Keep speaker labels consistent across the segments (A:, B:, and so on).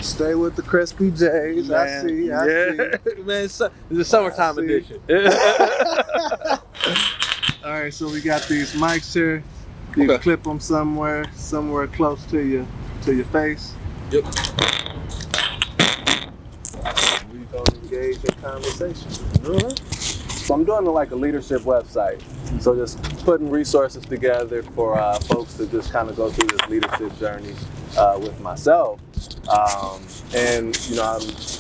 A: Stay with the crispy J's.
B: Man,
A: I see.
B: Man, it's the summertime edition.
A: All right, so we got these mics here. You can clip them somewhere close to your face.
B: Yep.
A: We gonna engage in conversation. So I'm doing like a leadership website. So just putting resources together for folks to just kind of go through this leadership journey with myself. And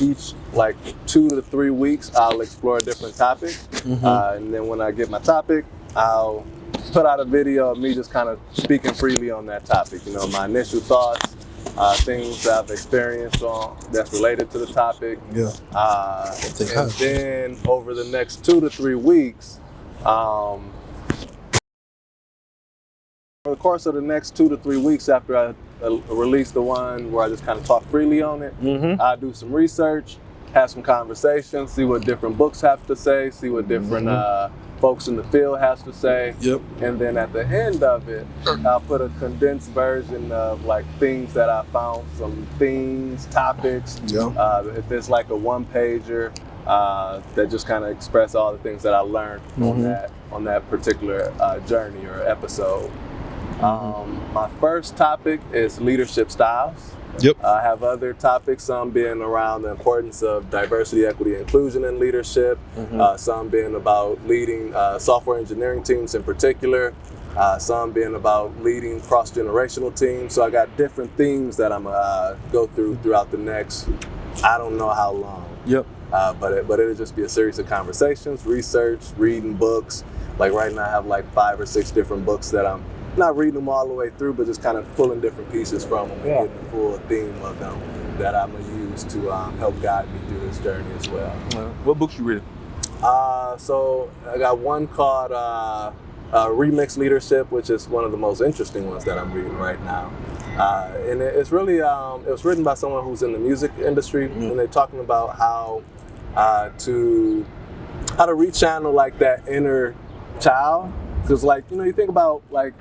A: each like 2 to 3 weeks, I'll explore a different topic. And then when I get my topic, I'll put out a video of me just kind of speaking freely on that topic. My initial thoughts, things that I've experienced that's related to the topic. And then over the next 2 to 3 weeks, over the course of the next 2 to 3 weeks after I release the one where I just kind of talk freely on it, I do some research, have some conversations, see what different books have to say, see what different folks in the field has to say. And then at the end of it, I'll put a condensed version of like things that I found, some themes, topics. If it's like a one-pager that just kind of express all the things that I learned on that particular journey or episode. My first topic is leadership styles. I have other topics, some being around the importance of diversity, equity, inclusion in leadership, some being about leading software engineering teams in particular, some being about leading cross-generational teams. So I got different themes that I'm gonna go throughout the next, I don't know how long. But it'll just be a series of conversations, research, reading books. Like right now I have like 5 or 6 different books that I'm not reading them all the way through, but just kind of pulling different pieces from them and getting the full theme of them that I'm going to use to help guide me through this journey as well.
B: What books you reading?
A: So I got one called Remix Leadership, which is one of the most interesting ones that I'm reading right now. And it's really, it was written by someone who's in the music industry, and they're talking about how to rechannel like that inner child. Because like, you think about like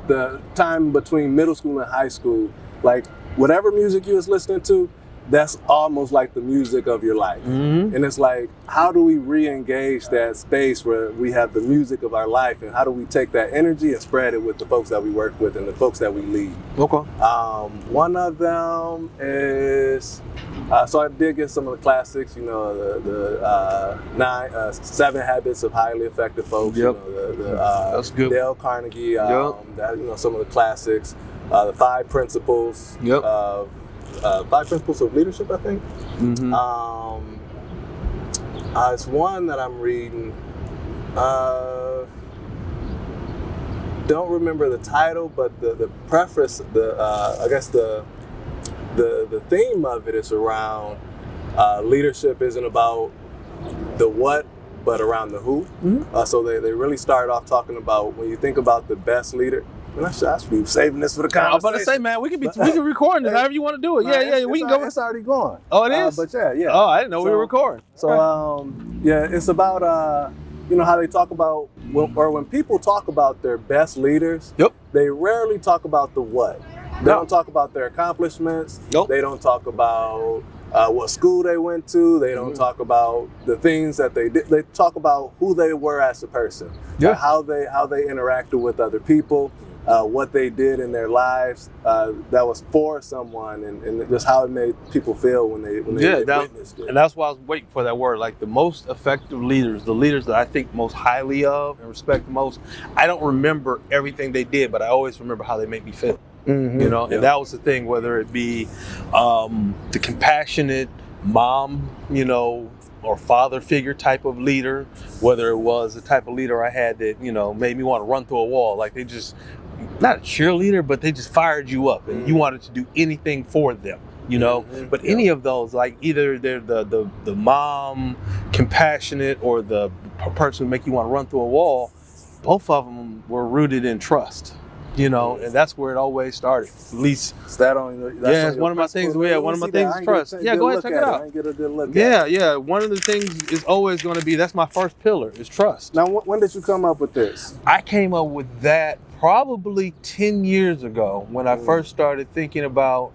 A: the time between middle school and high school, like whatever music you was listening to, that's almost like the music of your life. And it's like, how do we re-engage that space where we have the music of our life, and how do we take that energy and spread it with the folks that we work with and the folks that we lead? One of them is, so I did get some of the classics, the 7 Habits of Highly Effective Folks,
B: that's good.
A: Dale Carnegie, some of the classics, the 5 Principles of 5 Principles of Leadership, I think. It's one that I'm reading. Don't remember the title, but the preface, I guess the theme of it is around leadership isn't about the what, but around the who. So they really started off talking about, when you think about the best leader. I should be saving this for the conversation.
B: I'm about to say, man, we can record this however you want to do it. We can go.
A: It's already going.
B: Oh, it is?
A: But yeah.
B: Oh, I didn't know we were recording.
A: So, it's about, how they talk about, when people talk about their best leaders, they rarely talk about the what. They don't talk about their accomplishments. They don't talk about what school they went to. They don't talk about the things that they did. They talk about who they were as a person, how they interacted with other people, what they did in their lives that was for someone, and just how it made people feel when they witnessed it.
B: And that's why I was waiting for that word. Like the most effective leaders, the leaders that I think most highly of and respect the most, I don't remember everything they did, but I always remember how they made me feel. And that was the thing, whether it be the compassionate mom, or father figure type of leader, whether it was the type of leader I had that, made me want to run through a wall. Like they just, not a cheerleader, but they just fired you up and you wanted to do anything for them, But any of those, like either they're the mom, compassionate, or the person who make you want to run through a wall, both of them were rooted in trust. And that's where it always started. At least
A: it's that's
B: one of my things. One of my things is trust. Yeah, go ahead, check it out.
A: I didn't get a good look
B: at it. One of the things is always going to be, that's my first pillar, is trust.
A: Now, when did you come up with this?
B: I came up with that probably 10 years ago when I first started thinking about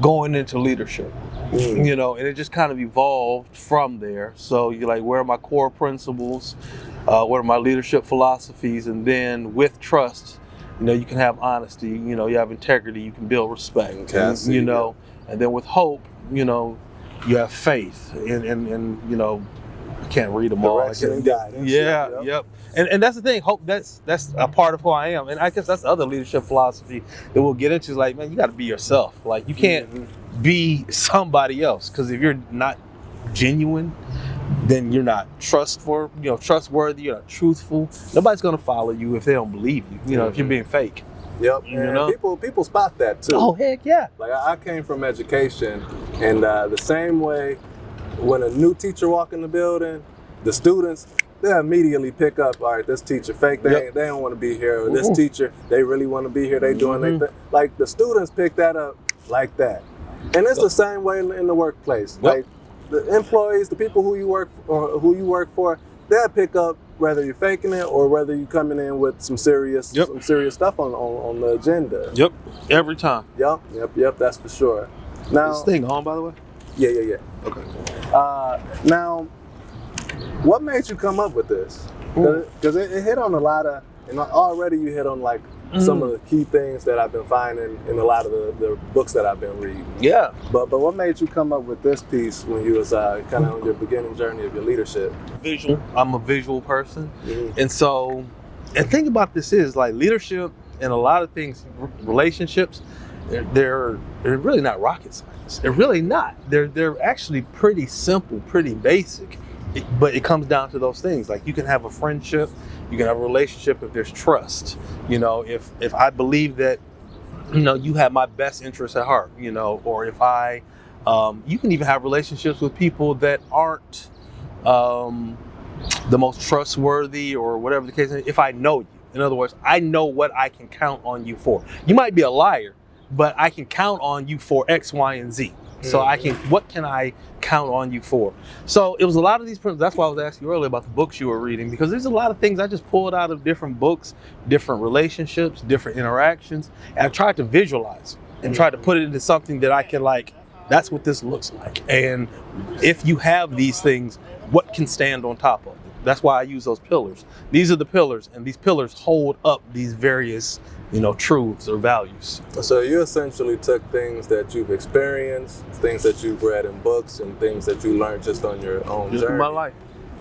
B: going into leadership. You know, and it just kind of evolved from there. So you're like, where are my core principles? What are my leadership philosophies? And then with trust, you know, you can have honesty, you know, you have integrity, you can build respect, you know, and then with hope, you know, you have faith and you know, I can't read them all.
A: And guidance.
B: Yep. And that's the thing, hope, that's a part of who I am. And I guess that's the other leadership philosophy that we'll get into is like, man, you got to be yourself. Like you can't be somebody else, because if you're not genuine, then you're not trustworthy, you're not truthful. Nobody's gonna follow you if they don't believe you. You know, if you're being fake.
A: Yep.
B: You
A: and
B: know?
A: people spot that too.
B: Oh heck yeah.
A: Like I came from education, and the same way when a new teacher walk in the building, the students, they immediately pick up, all right, this teacher fake, they don't want to be here, or this teacher, they really want to be here, they doing their thing. Like the students pick that up like that. And it's the same way in the workplace. Like the employees, the people who you work for, they'll pick up whether you're faking it or whether you're coming in with some serious stuff on the agenda.
B: Yep. Every time.
A: Yep, that's for sure. Now,
B: is this thing on, by the way?
A: Yeah.
B: Okay.
A: Now, what made you come up with this? Because it hit on a lot of, and already you hit on like some of the key things that I've been finding in a lot of the books that I've been reading. Yeah. But what made you come up with this piece when you was kind of on your beginning journey of your leadership?
B: Visual. I'm a visual person. And so, and think about this is like leadership and a lot of things, relationships, they're really not rocket science. They're really not. They're actually pretty simple, pretty basic. But it comes down to those things. Like you can have a friendship, you can have a relationship if there's trust. You know, if I believe that, you know, you have my best interests at heart, you know, or if you can even have relationships with people that aren't the most trustworthy or whatever the case is, if I know you. In other words, I know what I can count on you for. You might be a liar, but I can count on you for X, Y, and Z. So what can I count on you for? So it was a lot of these principles. That's why I was asking you earlier about the books you were reading, because there's a lot of things I just pulled out of different books, different relationships, different interactions. And I tried to visualize and try to put it into something that I can like, that's what this looks like. And if you have these things, what can stand on top of it? That's why I use those pillars. These are the pillars, and these pillars hold up these various, you know, truths or values. So
A: you essentially took things that you've experienced, things that you've read in books, and things that you learned just on your own journey.
B: In my life.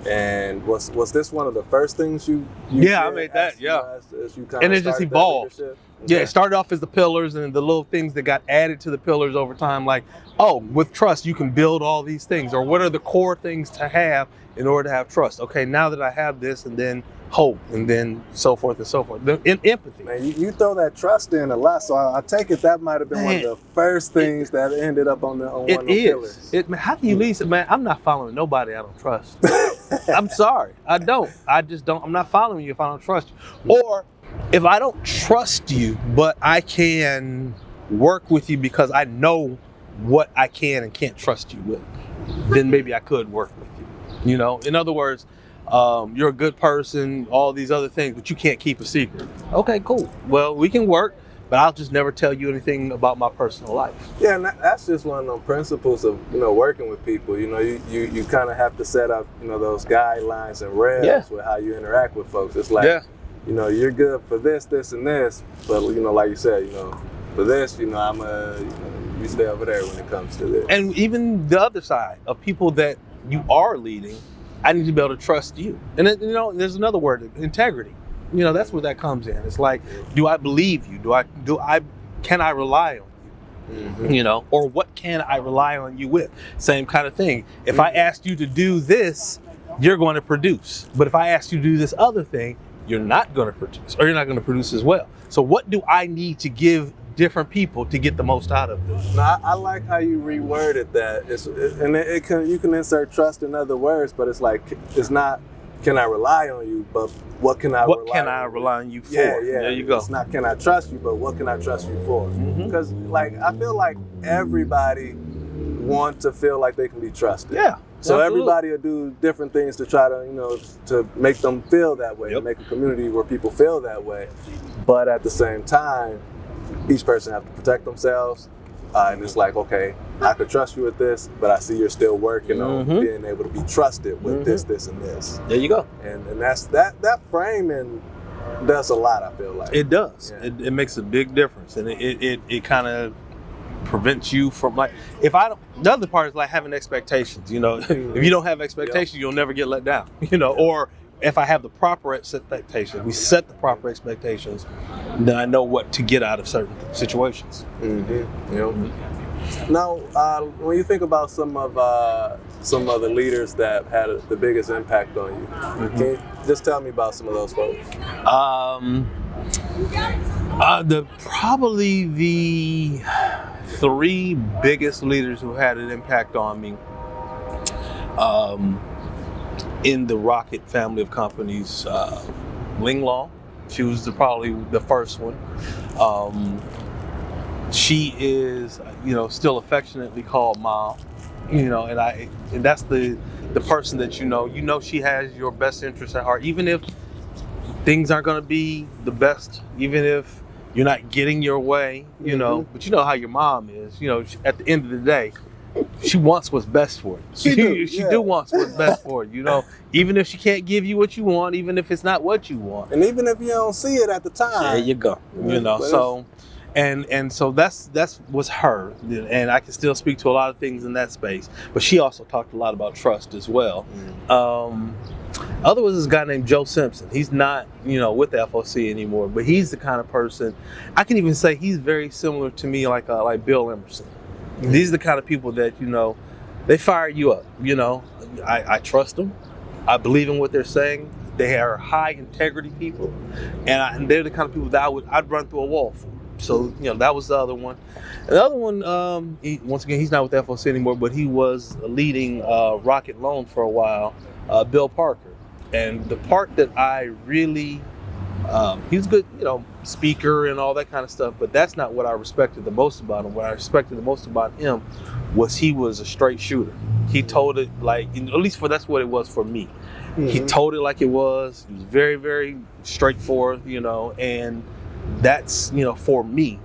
A: And was this one of the first things you
B: yeah, I made that,
A: as you kind
B: and
A: of
B: it just evolved. Yeah, it started off as the pillars and the little things that got added to the pillars over time. Like, oh, with trust, you can build all these things. Or what are the core things to have in order to have trust? Okay, now that I have this, and then hope, and then so forth and so forth. In empathy.
A: Man, you throw that trust in a lot, so I take it that might have been one of the first things that ended up on one of the pillars.
B: Man, how can you lead? Man, I'm not following nobody I don't trust. I'm sorry, I don't. I just don't. I'm not following you if I don't trust you. Or if I don't trust you, but I can work with you because I know what I can and can't trust you with, then maybe I could work with you. You know, in other words, you're a good person, all these other things, but you can't keep a secret. Okay, cool. Well, we can work, but I'll just never tell you anything about my personal life.
A: Yeah, and that's just one of those principles of, you know, working with people. You know, you kind of have to set up, you know, those guidelines and rails with how you interact with folks. It's like, you know, you're good for this, and this, but, you know, like you said, you know, for this, you know, you stay over there when it comes to this.
B: And even the other side of people that you are leading, I need to be able to trust you. And then, you know, there's another word, integrity. You know, that's where that comes in. It's like, do I believe you? Can I rely on you? You know, or what can I rely on you with? Same kind of thing. If I asked you to do this, you're going to produce. But if I asked you to do this other thing, you're not going to produce, or you're not going to produce as well. So what do I need to give different people to get the most out of this?
A: Now, I like how you reworded that. You can insert trust in other words, but it's like, it's not, can I rely on you, but what can I
B: rely on you for?
A: Yeah.
B: There you go.
A: It's not, can I trust you, but what can I trust you for? Because like, I feel like everybody wants to feel like they can be trusted.
B: Yeah.
A: So everybody will do different things to try to, you know, to make them feel that way, to make a community where people feel that way. But at the same time, each person has to protect themselves and it's like, okay, I could trust you with this, but I see you're still working on being able to be trusted with this, and this.
B: There you go.
A: And that's that framing does a lot, I feel like.
B: It does.
A: Yeah.
B: It makes a big difference, and it kind of prevents you from, like, the other part is like having expectations. You know, if you don't have expectations, you'll never get let down. You know, or if I have the proper expectations, we set the proper expectations, then I know what to get out of certain situations.
A: Now, when you think about some of the leaders that had the biggest impact on you, can you just tell me about some of those folks? Probably the 3 biggest leaders who had an impact on me
B: in the Rocket family of companies, Ling Long, she was probably the first one. She is, still affectionately called Mom, and that's the person that you know she has your best interest at heart, even if things aren't going to be the best, even if you're not getting your way, but you know how your mom is, at the end of the day, she wants what's best for you. She do wants what's best for you, even if she can't give you what you want, even if it's not what you want.
A: And even if you don't see it at the time.
B: There you go. So and so that's was her. And I can still speak to a lot of things in that space. But she also talked a lot about trust as well. Other was this guy named Joe Simpson. He's not, with the FOC anymore, but he's the kind of person, I can even say he's very similar to me, like Bill Emerson. These are the kind of people that, they fire you up. I trust them. I believe in what they're saying. They are high integrity people, and they're the kind of people that I'd run through a wall for. So, that was the other one. And the other one, once again, he's not with the FOC anymore, but he was leading Rocket Loan for a while, Bill Parker. And the part that I really, he was a good, speaker and all that kind of stuff, but that's not what I respected the most about him. What I respected the most about him was he was a straight shooter. He told it like, at least that's what it was for me. He told it like it was. He was very, very straightforward, and that's, for me,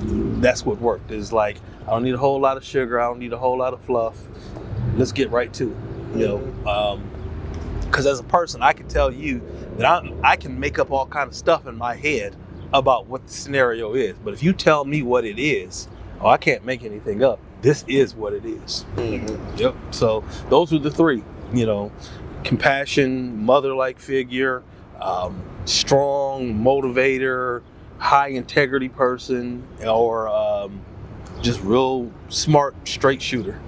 B: that's what worked. Is like, I don't need a whole lot of sugar. I don't need a whole lot of fluff. Let's get right to it, because as a person, I can tell you that I can make up all kind of stuff in my head about what the scenario is. But if you tell me what it is, I can't make anything up. This is what it is. Yep. So those are the 3, compassion, mother-like figure, strong motivator, high integrity person, or just real smart, straight shooter.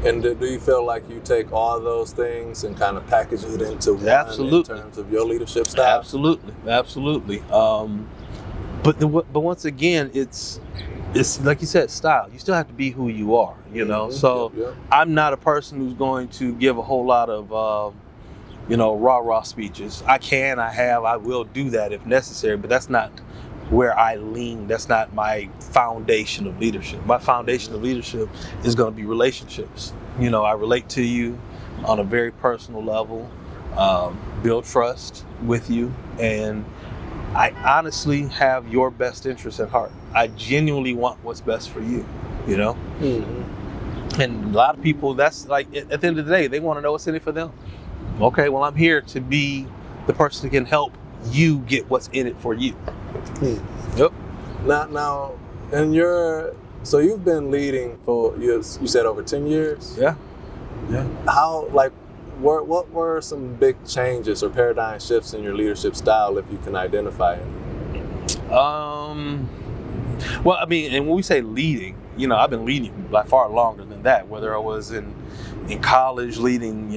A: And do you feel like you take all those things and kind of package it into one in terms of your leadership style?
B: Absolutely. But once again, it's like you said, style. You still have to be who you are, So I'm not a person who's going to give a whole lot of rah-rah speeches. I will do that if necessary, but that's not where I lean. That's not my foundation of leadership. My foundation of leadership is going to be relationships. I relate to you on a very personal level, build trust with you, and I honestly have your best interest at heart. I genuinely want what's best for you, And a lot of people, that's like, at the end of the day, they want to know what's in it for them. Okay, well, I'm here to be the person that can help you get what's in it for you. Yep.
A: Now, and so you've been leading for, you said over 10 years?
B: Yeah.
A: How, what were some big changes or paradigm shifts in your leadership style, if you can identify any?
B: Well, I mean, and when we say leading, I've been leading by far longer than that, whether I was in college leading,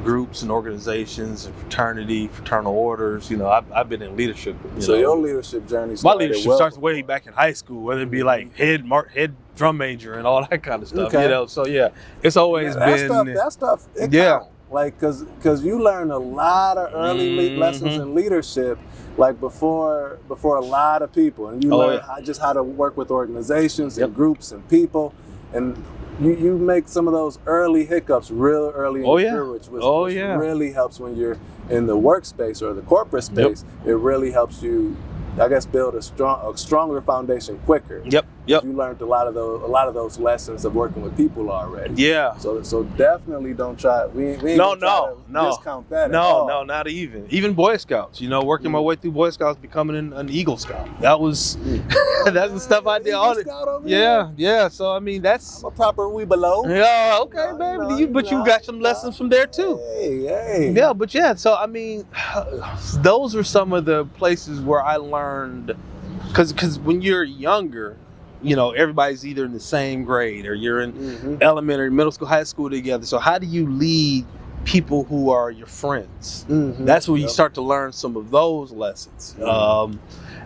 B: groups and organizations and fraternal orders. I've been in leadership.
A: So your leadership journey
B: starts way back in high school, whether it be like head drum major and all that kind of stuff.
A: Okay.
B: So it's always been
A: that stuff. Count. Like, cause you learn a lot of early lessons in leadership, like before a lot of people, and you learn just how to work with organizations and groups and people, and you make some of those early hiccups real early in your career, which really helps when you're in the workspace or the corporate space. It really helps you, I guess, build a stronger foundation quicker.
B: Yep. Yep.
A: You learned a lot of those lessons of working with people already.
B: Yeah.
A: So definitely don't try. We ain't
B: No,
A: gonna try to discount that. at
B: No,
A: all.
B: no, not even Boy Scouts. You know, working my way through Boy Scouts, becoming an Eagle Scout. That was that's the stuff I did.
A: Eagle Scout over
B: Yeah,
A: here?
B: yeah. So I mean, that's
A: I'm a proper we below.
B: yeah, okay,
A: No,
B: baby.
A: no,
B: But you got some lessons from there too.
A: Hey.
B: Yeah, but yeah. So I mean, those are some of the places where I learned, because when you're younger, you know, everybody's either in the same grade or you're in elementary, middle school, high school together. So how do you lead people who are your friends? That's where you start to learn some of those lessons.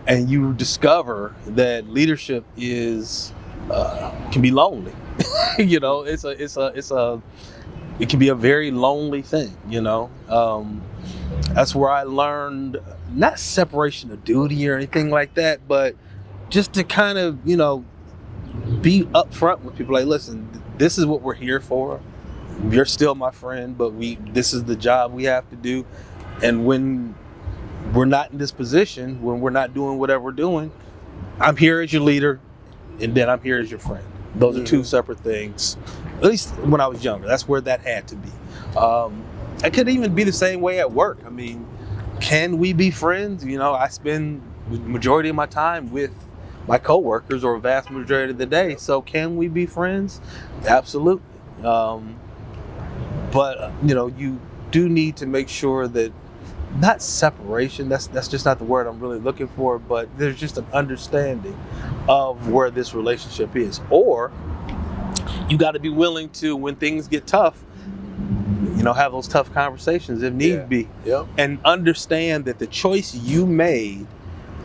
B: And you discover that leadership is can be lonely. You know, it can be a very lonely thing, you know. That's where I learned not separation of duty or anything like that, but just to kind of, you know, be upfront with people. Like, listen, this is what we're here for. You're still my friend, but this is the job we have to do. And when we're not in this position, when we're not doing whatever we're doing, I'm here as your leader, and then I'm here as your friend. Those are two separate things. At least when I was younger, that's where that had to be. It could even be the same way at work. I mean, can we be friends? You know, I spend the majority of my time with my coworkers, or a vast majority of the day. So can we be friends? Absolutely. But you know, you do need to make sure that, not separation, that's just not the word I'm really looking for, but there's just an understanding of where this relationship is. Or you got to be willing to, when things get tough, you know, have those tough conversations if need be. And understand that the choice you made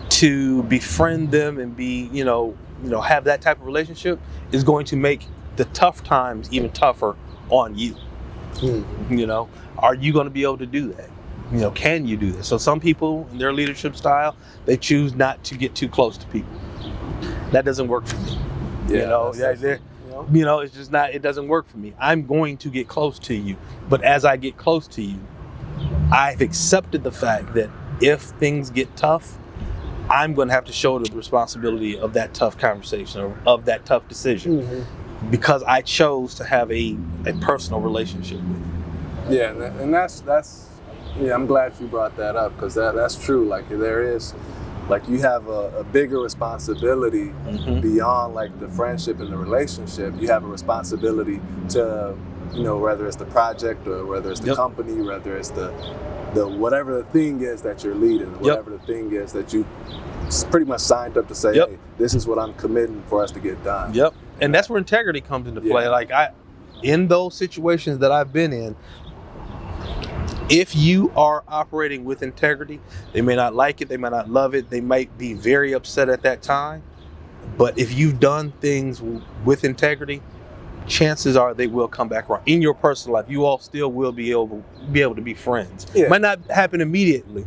B: to befriend them and be, you know, have that type of relationship is going to make the tough times even tougher on you. You know, are you going to be able to do that? You know, can you do this? So some people in their leadership style, they choose not to get too close to people. That doesn't work for me. You know, it's just not, it doesn't work for me. I'm going to get close to you. But as I get close to you, I've accepted the fact that if things get tough, I'm going to have to shoulder the responsibility of that tough conversation, or of that tough decision, because I chose to have a personal relationship with you.
A: Yeah, and that's I'm glad you brought that up, because that's true. Like, there is, like, you have a bigger responsibility beyond like the friendship and the relationship. You have a responsibility to, you know, whether it's the project or whether it's the company, whether it's the whatever the thing is that you're leading, whatever the thing is that you pretty much signed up to say, hey, this is what I'm committing for us to get done.
B: And that's where integrity comes into play. Like, in those situations that I've been in, if you are operating with integrity, they may not like it, they might not love it, they might be very upset at that time, but if you've done things with integrity, chances are they will come back around. In your personal life, you all still will be able to be friends. Might not happen immediately,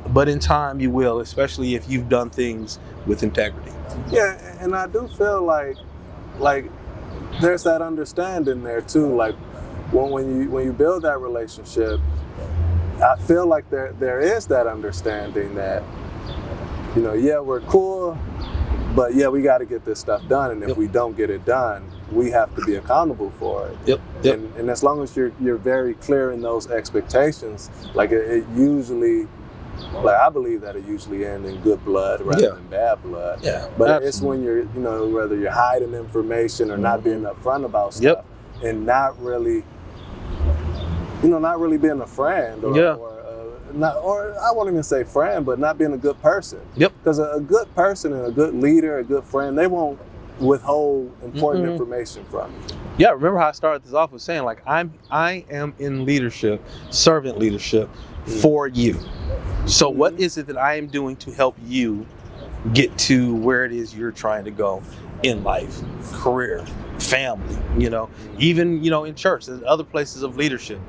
B: but in time you will, especially if you've done things with integrity.
A: Yeah, and I do feel like there's that understanding there too. Like, when you build that relationship, I feel like there is that understanding that, you know, we're cool, but we got to get this stuff done, and if we don't get it done, we have to be accountable for it. And as long as you're very clear in those expectations, like, it usually, like, I believe that it usually ends in good blood rather than bad blood. But absolutely. It's when you're, you know, whether you're hiding information or not being upfront about stuff, and not really being a friend, or I won't even say friend, but not being a good person. Because a good person and a good leader, a good friend, they won't withhold important information from you.
B: Remember how I started this off with saying, like, I am in leadership, servant leadership, for you. So what is it that I am doing to help you get to where it is you're trying to go in life, career, family, you know, even, you know, in church, there's other places of leadership,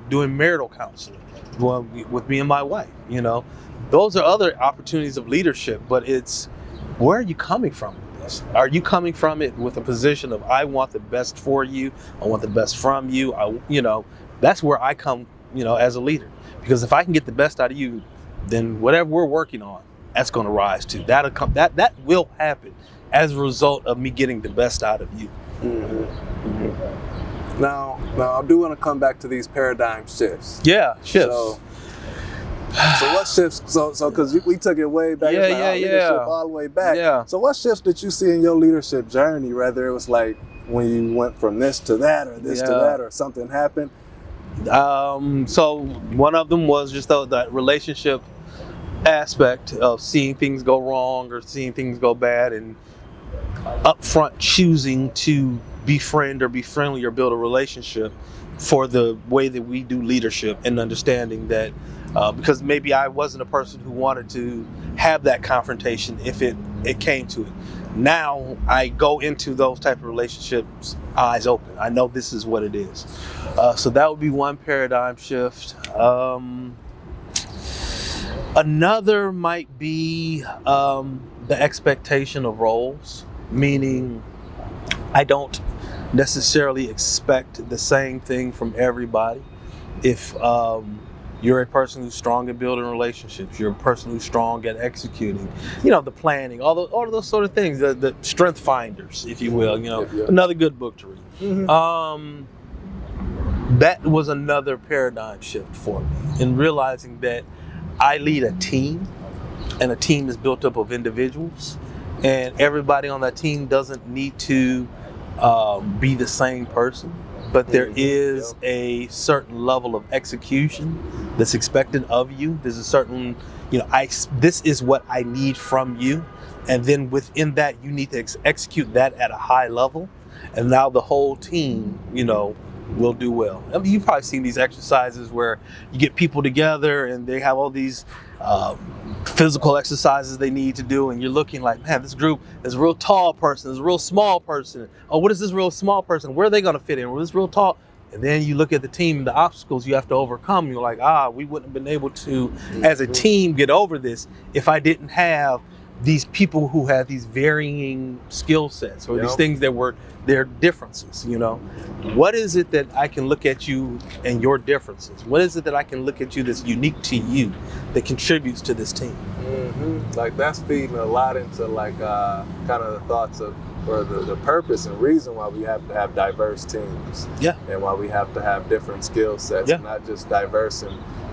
B: doing marital counseling with me and my wife, you know, those are other opportunities of leadership. But it's, where are you coming from with this? Are you coming from it with a position of, I want the best for you, I want the best from you, you know, that's where I come, you know, as a leader, because if I can get the best out of you, then whatever we're working on, that's going to rise too. That will happen as a result of me getting the best out of you.
A: Now I do want to come back to these paradigm shifts.
B: Yeah, shifts.
A: So what shifts? So because we took it way back, leadership all the way back.
B: Yeah.
A: So what shifts did you see in your leadership journey? Whether it was like when you went from this to that, or this to that, or something happened.
B: So one of them was just that relationship aspect of seeing things go wrong or seeing things go bad, and upfront choosing to befriend or be friendly or build a relationship for the way that we do leadership, and understanding that because maybe I wasn't a person who wanted to have that confrontation if it came to it. Now I go into those type of relationships eyes open. I know this is what it is. So that would be one paradigm shift. Another might be the expectation of roles, meaning I don't necessarily expect the same thing from everybody. If you're a person who's strong at building relationships, you're a person who's strong at executing, the planning, all of those sort of things, the strength finders, if you will, another good book to read. That was another paradigm shift for me, in realizing that I lead a team, and a team is built up of individuals, and everybody on that team doesn't need to be the same person, but there is a certain level of execution that's expected of you. There's a certain, this is what I need from you, and then within that, you need to execute that at a high level, and now the whole team, will do well. I mean, you've probably seen these exercises where you get people together and they have all these physical exercises they need to do, and you're looking like, man, this group is a real tall person, there's a real small person. Oh, what is this real small person? Where are they going to fit in? Well, this real tall. And then you look at the team and the obstacles you have to overcome. You're like, we wouldn't have been able to, as a team, get over this if I didn't have these people who have these varying skill sets, or these things that were their differences. What is it that I can look at you and your differences? What is it that I can look at you that's unique to you that contributes to this team?
A: Like that's feeding a lot into kind of the thoughts of, or the purpose and reason why we have to have diverse teams. And why we have to have different skill sets, not just diverse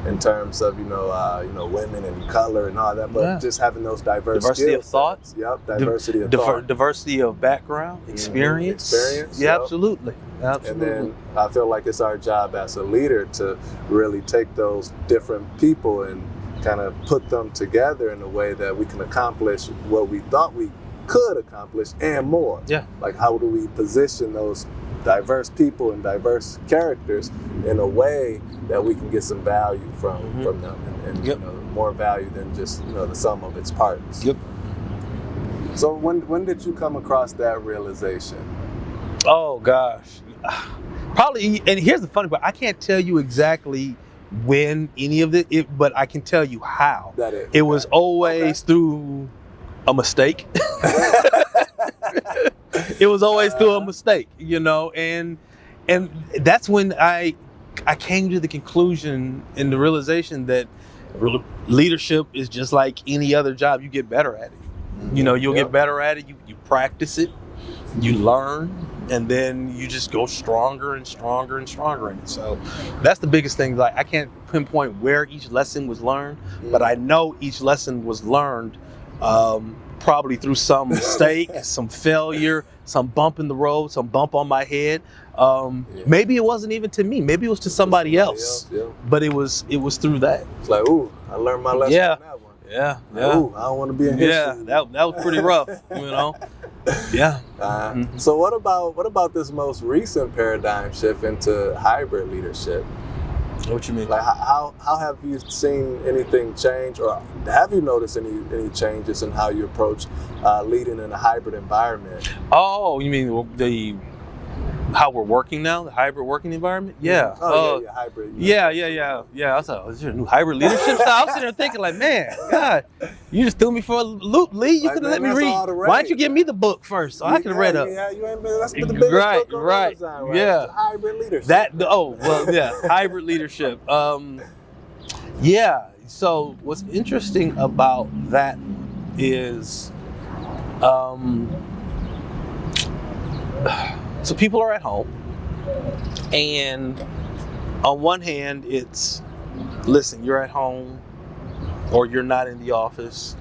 A: in terms of women and color and all that, but just having those diversity
B: of thoughts.
A: Diversity of thought.
B: Diversity of background, experience. Absolutely.
A: And then I feel like it's our job as a leader to really take those different people and kind of put them together in a way that we can accomplish what we thought we could accomplish and more. Like, how do we position those diverse people and diverse characters in a way that we can get some value from them, and more value than just the sum of its parts. So when did you come across that realization?
B: Oh gosh, probably. And here's the funny part: I can't tell you exactly when any of it, but I can tell you how. It was always through a mistake. It was always through a mistake, and that's when I came to the conclusion and the realization that leadership is just like any other job. You get better at it. You'll get better at it. You practice it, you learn, and then you just go stronger and stronger and stronger in it. So that's the biggest thing. Like, I can't pinpoint where each lesson was learned, but I know each lesson was learned probably through some mistake, some failure, some bump in the road, some bump on my head. Maybe it wasn't even to me. Maybe it was to somebody else. But it was through that.
A: It's like, I learned my lesson on that one. Ooh, I don't want to be in history.
B: That was pretty rough,
A: So what about this most recent paradigm shift into hybrid leadership?
B: What you mean?
A: Like, how have you seen anything change, or have you noticed any changes in how you approach leading in a hybrid environment?
B: Oh, you mean how we're working now, the hybrid working environment? Yeah.
A: Hybrid.
B: Yeah. I thought, is there a new hybrid leadership style? I was sitting there thinking, like, man, God, you just threw me for a loop, Lee. You could have let me read. Why didn't you give me the book first so I could have read up?
A: Yeah, you ain't been. That's been the biggest book on Amazon, right?
B: Yeah.
A: Hybrid leadership.
B: Hybrid leadership. So what's interesting about that is, so people are at home, and on one hand, it's, listen, you're at home, or you're not in the office.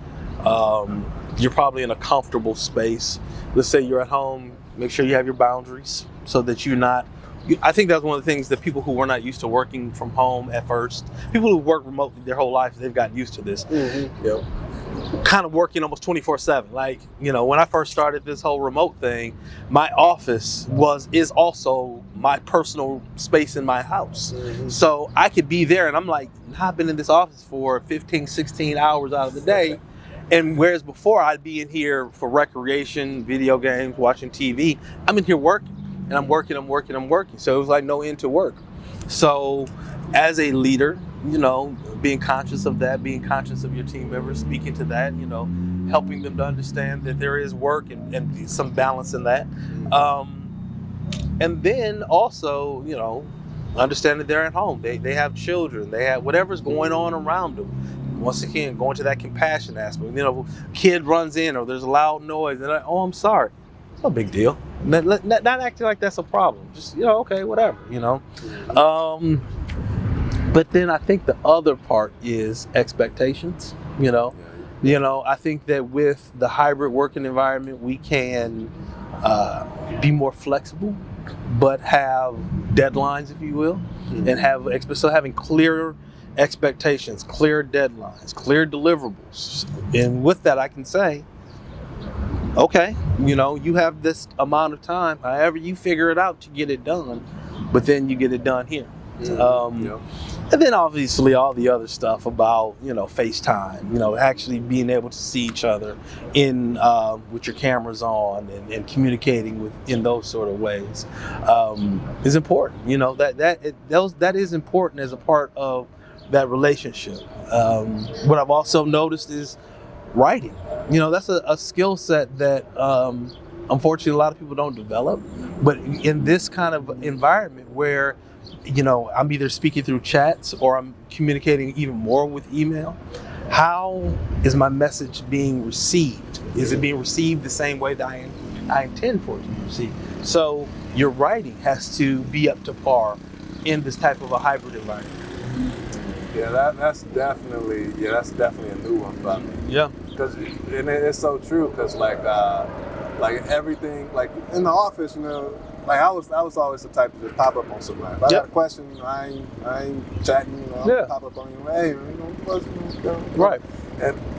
B: You're probably in a comfortable space. Let's say you're at home, make sure you have your boundaries so that you're not, I think that's one of the things that people who were not used to working from home at first, people who work remotely their whole life, they've gotten used to this.
A: Yep.
B: Kind of working almost 24/7. Like, when I first started this whole remote thing, my office is also my personal space in my house. So I could be there, and I'm like, I've been in this office for 15, 16 hours out of the day. And whereas before I'd be in here for recreation, video games, watching TV, I'm in here working, and I'm working. So it was like no end to work. So as a leader, being conscious of that, being conscious of your team members, speaking to that, helping them to understand that there is work and some balance in that. And then also, understanding they're at home. They have children. They have whatever's going on around them. Once again, going to that compassion aspect. Kid runs in or there's a loud noise, and I'm sorry. It's no big deal. Not acting like that's a problem. Just, okay, whatever, But then I think the other part is expectations, I think that with the hybrid working environment, we can be more flexible, but have deadlines, if you will, and having clear expectations, clear deadlines, clear deliverables. And with that, I can say, okay, you have this amount of time, however you figure it out to get it done, but then you get it done here. And then obviously all the other stuff about, FaceTime, actually being able to see each other with your cameras on and communicating in those sort of ways is important. That is important as a part of that relationship. What I've also noticed is writing. That's a skill set that unfortunately a lot of people don't develop. But in this kind of environment where I'm either speaking through chats or I'm communicating even more with email, how is my message being received? Is it being received the same way that I intend for it to be received? So your writing has to be up to par in this type of a hybrid environment.
A: Yeah, that's definitely a new one for me.
B: Yeah,
A: because it's so true. Because like everything, like in the office, like I was always the type to just pop up on somebody. If I got a question, I ain't chatting. I'll pop up on you. Hey, what's
B: right?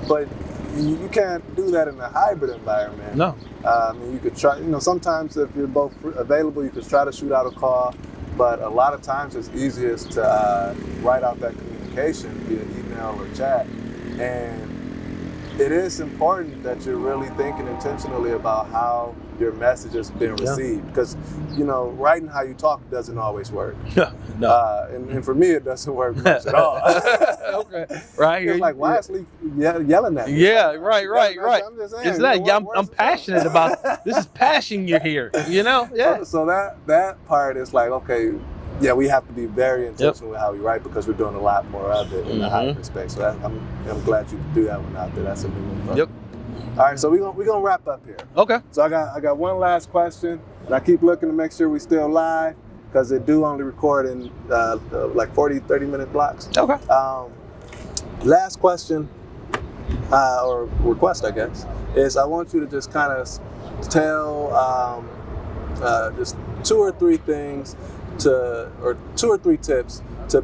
A: But you can't do that in a hybrid environment.
B: No.
A: You could try. Sometimes if you're both available, you could try to shoot out a call. But a lot of times it's easiest to write out that communication via email or chat. And it is important that you're really thinking intentionally about how your message is being received. Because, writing how you talk doesn't always work.
B: No.
A: And for me, it doesn't work much at all.
B: Okay. Right.
A: It's like, why is Lee yelling at me?
B: Yeah, right.
A: I'm just saying.
B: It's that I'm passionate about, this is passion you're here, Yeah.
A: So that part is like, okay, yeah, we have to be very intentional with how we write because we're doing a lot more of it in the hybrid space. So I'm glad you do that one out there. That's a new one.
B: Yep.
A: All right, so we're gonna wrap up here.
B: Okay.
A: So I got one last question, and I keep looking to make sure we still live because it do only record in like 40, 30-minute blocks.
B: Okay.
A: Last question or request, I guess, is I want you to just kind of tell just two or three tips to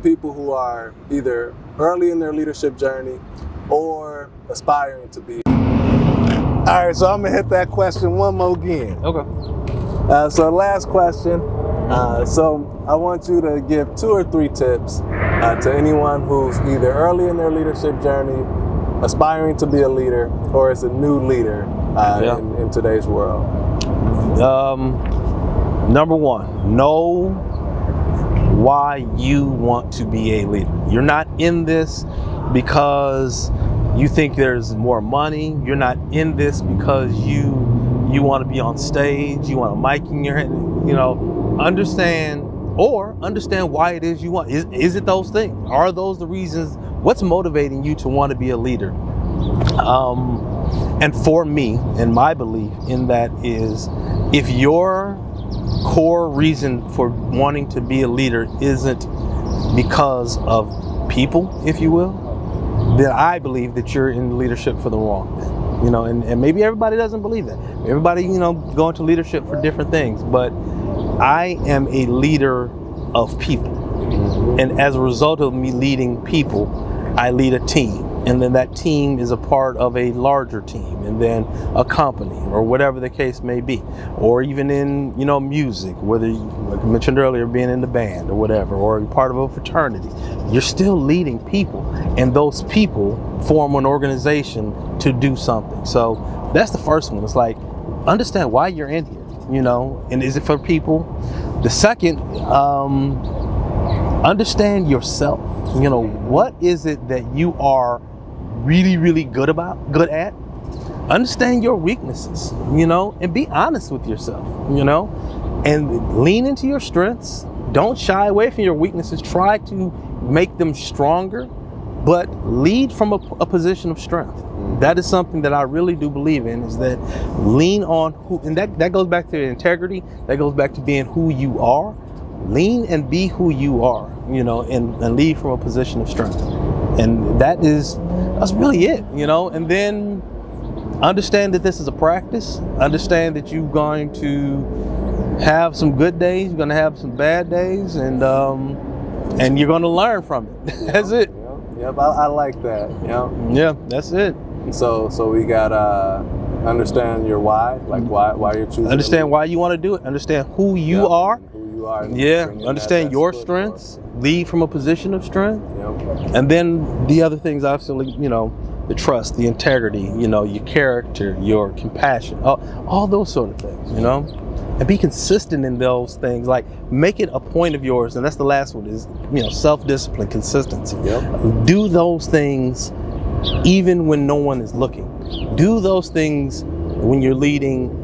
A: people who are either early in their leadership journey or aspiring to be. All right, so I'm gonna hit that question one more again.
B: Okay.
A: So last question. So I want you to give 2 or 3 tips to anyone who's either early in their leadership journey, aspiring to be a leader, or is a new leader in today's world.
B: Number 1, know why you want to be a leader. You're not in this because you think there's more money. You're not in this because you want to be on stage, you want a mic in your hand. Understand why it is you want. Is it those things? Are those the reasons what's motivating you to want to be a leader? And for me, and my belief in that is, if your core reason for wanting to be a leader isn't because of people, if you will, then I believe that you're in leadership for the wrong thing. You know, and maybe everybody doesn't believe that. Everybody, you know, go into leadership for different things, but I am a leader of people. And as a result of me leading people, I lead a team. And then that team is a part of a larger team, and then a company, or whatever the case may be. Or even in, you know, music, whether you, like I mentioned earlier, being in the band or whatever, or part of a fraternity, you're still leading people. And those people form an organization to do something. So that's the first one. It's like, understand why you're in here, you know, and is it for people? The second, understand yourself. You know, what is it that you are really, really good at? Understand your weaknesses, you know, and be honest with yourself, you know, and lean into your strengths. Don't shy away from your weaknesses. Try to make them stronger, but lead from a position of strength. That is something that I really do believe in, is that lean on who, and that goes back to integrity. That goes back to being who you are. Lean and be who you are, you know, and lead from a position of strength. And that's really it, you know. And then understand that this is a practice. Understand that you're going to have some good days, you're going to have some bad days, and you're going to learn from it. That's it.
A: Yep, I like that.
B: Yeah, that's it.
A: So we got understand your why, like why you're choosing.
B: Understand why you want to do it. Understand who you are. Yeah, understand your strengths, lead from a position of strength. Yep. And then the other things, obviously, you know, the trust, the integrity, you know, your character, your compassion, all those sort of things, you know, and be consistent in those things. Like, make it a point of yours. And that's the last one, is, you know, self-discipline, consistency. Yep. Do those things even when no one is looking. Do those things when you're leading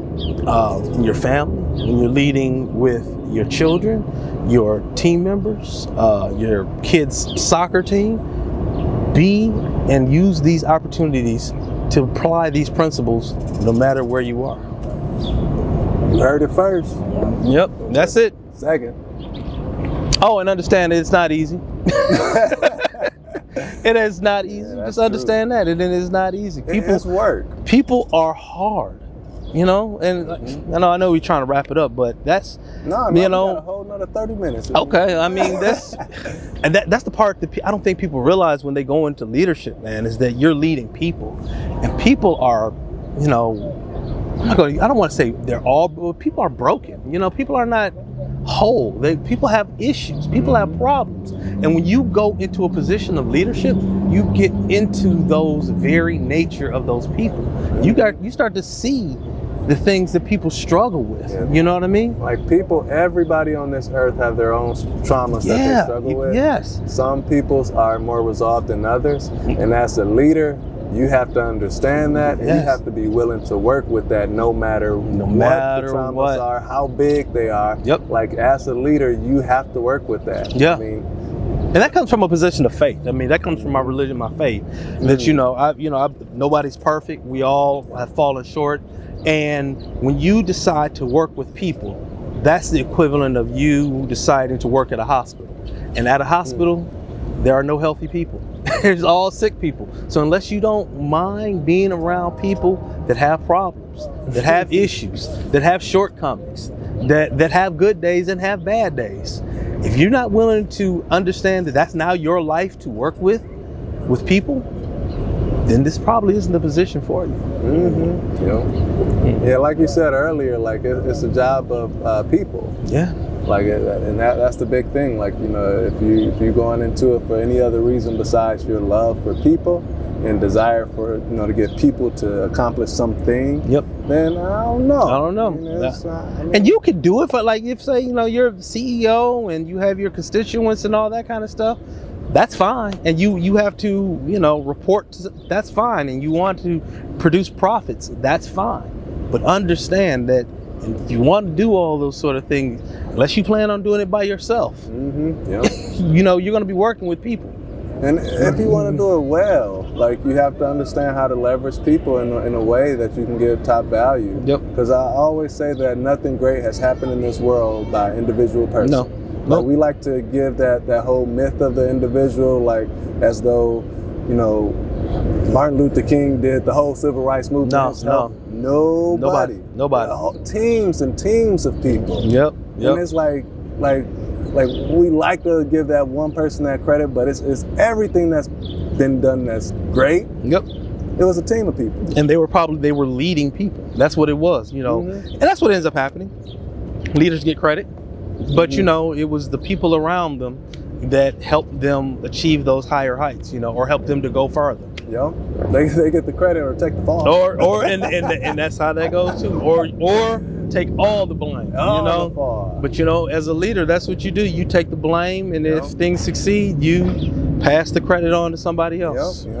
B: your family, when you're leading with your children, your team members, your kids' soccer team. Be and use these opportunities to apply these principles no matter where you are.
A: You heard it first.
B: Yep, that's it.
A: Second.
B: Oh, and understand it's not easy. It is not easy.
A: Yeah,
B: just understand that. It is not easy.
A: It's work.
B: People are hard. You know, and I know we're trying to wrap it up, but that's,
A: no,
B: you know,
A: we got a whole another 30 minutes.
B: Okay, I mean, that's the part that I don't think people realize when they go into leadership, man, is that you're leading people, and people are, you know, I don't want to say they're all, but people are broken. You know, people are not whole. People have issues. People have problems, and when you go into a position of leadership, you get into those very nature of those people. You start to see the things that people struggle with. Yeah. You know what I mean?
A: Like, everybody on this earth have their own traumas that they struggle with.
B: Yes.
A: Some people's are more resolved than others. And as a leader, you have to understand that, and you have to be willing to work with that no matter what the traumas are, how big they are.
B: Yep.
A: Like, as a leader, you have to work with that.
B: Yeah.
A: I mean,
B: and that comes from a position of faith. I mean, that comes from my religion, my faith. That, you know, nobody's perfect. We all have fallen short. And when you decide to work with people, that's the equivalent of you deciding to work at a hospital. And at a hospital, there are no healthy people. There's all sick people. So unless you don't mind being around people that have problems, that have issues, that have shortcomings, that have good days and have bad days, if you're not willing to understand that that's now your life to work with people, then this probably isn't the position for you.
A: Mm-hmm. Yep. Yeah, like you said earlier, like it's a job of people.
B: Yeah.
A: Like, and that's the big thing. Like, you know, if you're going into it for any other reason besides your love for people and desire for, you know, to get people to accomplish something. Yep. Then I don't know. I mean,
B: and you could do it for, like, if, say, you know, you're CEO and you have your constituents and all that kind of stuff. That's fine, and you have to, you know, report to, that's fine, and you want to produce profits, that's fine. But understand that if you want to do all those sort of things, unless you plan on doing it by yourself, you know, you're going to be working with people.
A: And if you want to do it well, like you have to understand how to leverage people in a way that you can give top value.
B: Yep.
A: Because I always say that nothing great has happened in this world by individual person.
B: No.
A: Like we like to give that whole myth of the individual, like as though, you know, Martin Luther King did the whole civil rights movement himself. Nobody. Teams and teams of people.
B: Yep.
A: And it's like we like to give that one person that credit, but it's everything that's been done that's great.
B: Yep.
A: It was a team of people.
B: And they were leading people. That's what it was, you know. And that's what ends up happening. Leaders get credit, but you know, it was the people around them that helped them achieve those higher heights, you know, or helped them to go further.
A: Yeah, they get the credit or take the fall.
B: Or and that's how that goes too. Or take all the blame. You know. But you know, as a leader, that's what you do. You take the blame, and if things succeed, you pass the credit on to somebody else.
A: Yep.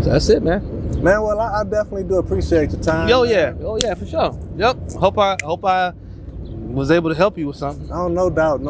B: So that's it, man.
A: Man, well, I definitely do appreciate your time.
B: Oh yeah, for sure. Yep. Hope I was able to help you with something.
A: Oh, no doubt.